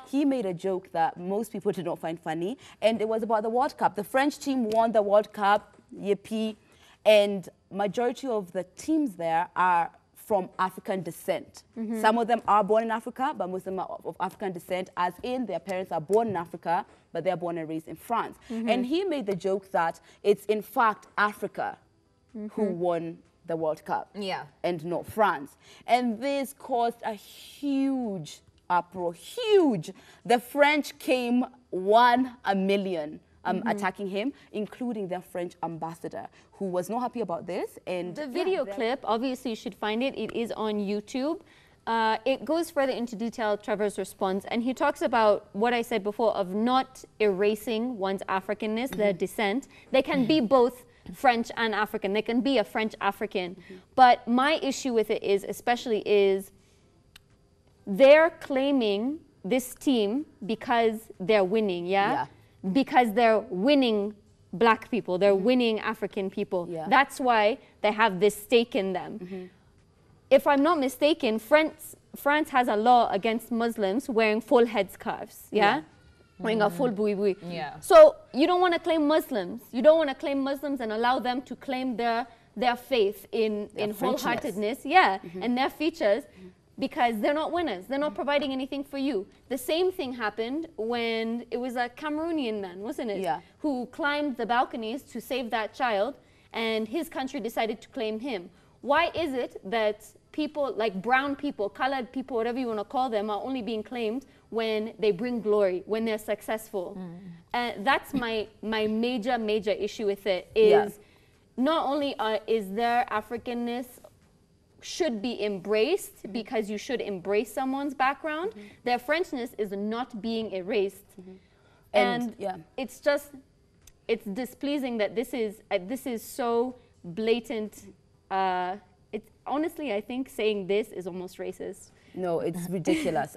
he made a joke that most people did not find funny, and it was about the World Cup. The French team won the World Cup, yippee, and majority of the teams there are from African descent. Some of them are born in Africa, but most of them are of African descent, as in their parents are born in Africa, but they're born and raised in France. And he made the joke that it's in fact Africa who won the World Cup, and not France. And this caused a huge uproar, huge. The French came 1 million attacking him, including their French ambassador, who was not happy about this. And the video clip, obviously you should find it. It is on YouTube. It goes further into detail, Trevor's response, and he talks about what I said before of not erasing one's Africanness, their descent. They can be both French and African. They can be a French African. But my issue with it is, especially, is they're claiming this team because they're winning, because they're winning black people, they're winning African people. That's why they have this stake in them. If I'm not mistaken, France has a law against Muslims wearing full headscarves, wearing a full boui. So you don't want to claim Muslims. You don't want to claim Muslims and allow them to claim their faith in wholeheartedness, and their features, because they're not winners. They're not providing anything for you. The same thing happened when it was a Cameroonian man, wasn't it? Who climbed the balconies to save that child, and his country decided to claim him. Why is it that people like brown people, colored people, whatever you want to call them, are only being claimed when they bring glory, when they're successful? And that's my major issue with it, is not only is their Africanness should be embraced, because you should embrace someone's background, their Frenchness is not being erased. And it's just, it's displeasing that this is so blatant. It's honestly, I think saying this is almost racist. No, it's ridiculous.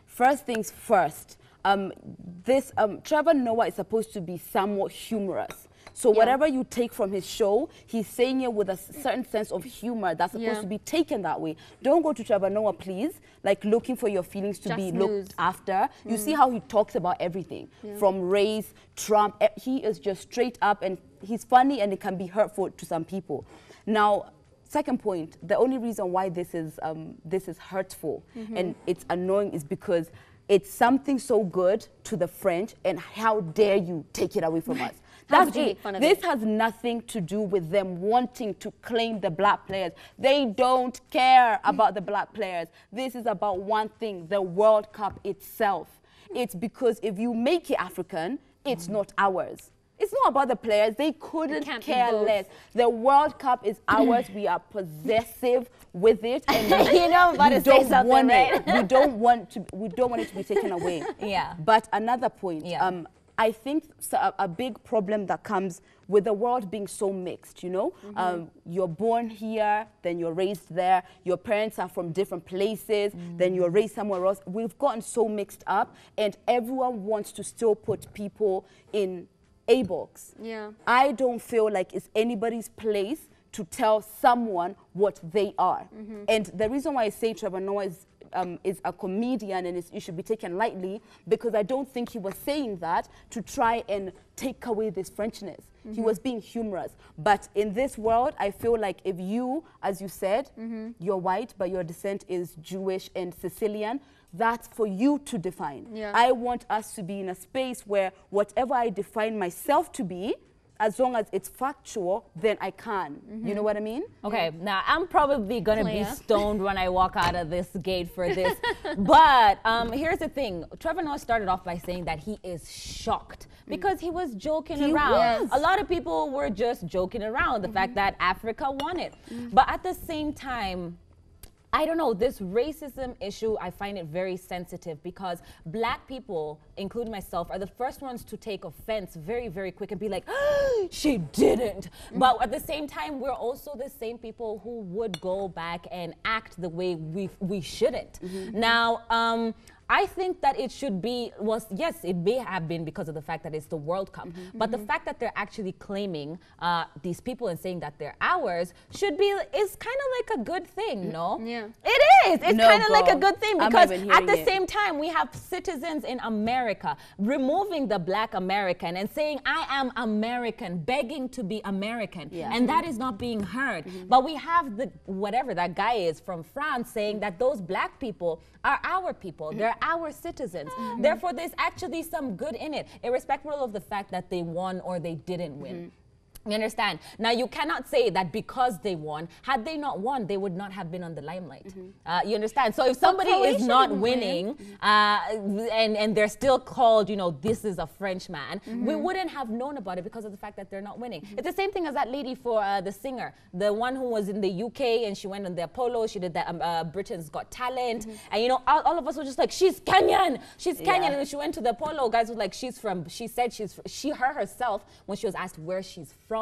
First things first, Trevor Noah is supposed to be somewhat humorous. So whatever you take from his show, he's saying it with a certain sense of humor that's supposed to be taken that way. Don't go to Trevor Noah, please, like looking for your feelings to be looked after. You see how he talks about everything, from race, Trump. He is just straight up, and he's funny, and it can be hurtful to some people. Now, second point, the only reason why this is hurtful and it's annoying is because it's something so good to the French, and how dare you take it away from us. That's it. This has nothing to do with them wanting to claim the black players. They don't care about the black players. This is about one thing, the World Cup itself. It's because if you make it African, it's not ours. It's not about the players. They couldn't care less. The World Cup is ours. We are possessive with it, and you know, about to say something, right? We don't want it to be taken away. But another point. I think a big problem that comes with the world being so mixed, you know? You're born here, then you're raised there. Your parents are from different places, then you're raised somewhere else. We've gotten so mixed up, and everyone wants to still put people in a box. I don't feel like it's anybody's place to tell someone what they are. And the reason why I say Trevor Noah is a comedian and it should be taken lightly, because I don't think he was saying that to try and take away this Frenchness. He was being humorous. But in this world, I feel like if you, as you said, you're white, but your descent is Jewish and Sicilian, that's for you to define. I want us to be in a space where whatever I define myself to be, as long as it's factual, then I can. You know what I mean? Okay, now I'm probably gonna be stoned when I walk out of this gate for this. But here's the thing. Trevor Noah started off by saying that he is shocked because he was joking around. A lot of people were just joking around the fact that Africa won it. But at the same time, I don't know, this racism issue, I find it very sensitive because black people, including myself, are the first ones to take offense very, very quick and be like, she didn't. But at the same time, we're also the same people who would go back and act the way we shouldn't. Now, I think that it should be, yes, it may have been because of the fact that it's the World Cup, but the fact that they're actually claiming these people and saying that they're ours is kind of like a good thing, no? Yeah. It is. It's kind of like a good thing because at the same time, we have citizens in America removing the black American and saying, I am American, begging to be American. Yeah. And that is not being heard. But we have whatever that guy is from France saying that those black people are our people. They're our citizens. Therefore, there's actually some good in it, irrespective of the fact that they won or they didn't win. You understand? Now, you cannot say that because they won, had they not won, they would not have been on the limelight. You understand? So if somebody is not winning and they're still called, you know, this is a French man, we wouldn't have known about it because of the fact that they're not winning. It's the same thing as that lady for the singer, the one who was in the UK and she went on the Apollo, she did the Britain's Got Talent. And, you know, all of us were just like, she's Kenyan, she's Kenyan. And when she went to the Apollo, guys were like, she said her herself, when she was asked where she's from,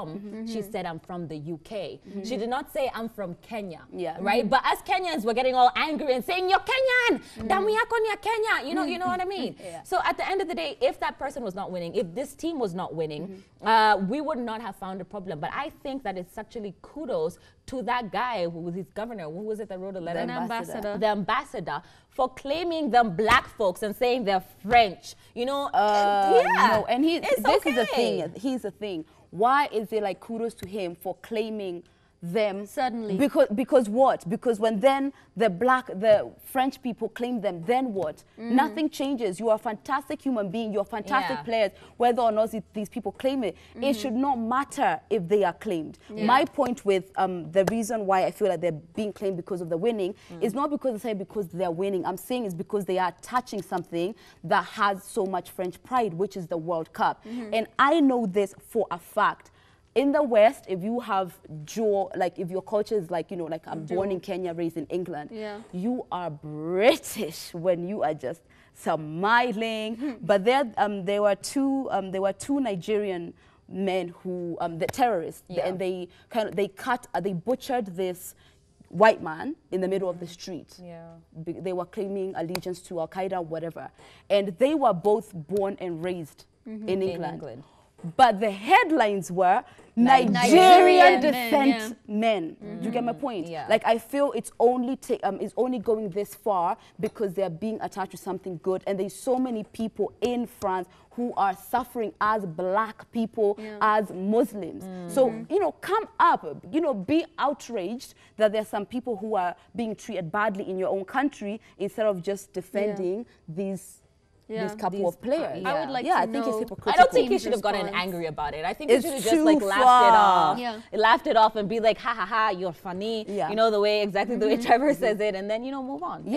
she said, I'm from the UK. She did not say, I'm from Kenya, right? But as Kenyans, we're getting all angry and saying, you're Kenyan, damu yako ni ya Kenya, you know what I mean? So at the end of the day, if that person was not winning, if this team was not winning, we would not have found a problem. But I think that it's actually kudos to that guy who was his governor. Who was it that wrote a letter? The ambassador for claiming them black folks and saying they're French. You know, no, and this is the thing. Here's the thing. Why is it like kudos to him for claiming them suddenly? Because what? Because when then the French people claim them, then what? Nothing changes. You are a fantastic human being. You're fantastic players. Whether or not these people claim it, it should not matter if they are claimed. My point with the reason why I feel like they're being claimed because of the winning is not because they're winning. I'm saying it's because they are touching something that has so much French pride, which is the World Cup. And I know this for a fact. In the West, if you have if your culture is like, you know, like I'm born in Kenya, raised in England, you are British when you are just smiling. But there were two Nigerian men who the terrorists, and they butchered this white man in the middle of the street. They were claiming allegiance to Al Qaeda, whatever, and they were both born and raised in England. But the headlines were Nigerian descent men. Do you get my point? Like, I feel it's only going this far because they're being attached to something good, and there's so many people in France who are suffering as black people, as Muslims. So, you know, come up, you know, be outraged that there's some people who are being treated badly in your own country instead of just defending these couple of players. I would like to know. I think it's hypocritical. I don't think he should have gotten angry about it. I think he should have just like laughed it off and be like, ha ha ha, you're funny. You know, exactly the way Trevor says it, and then, you know, move on.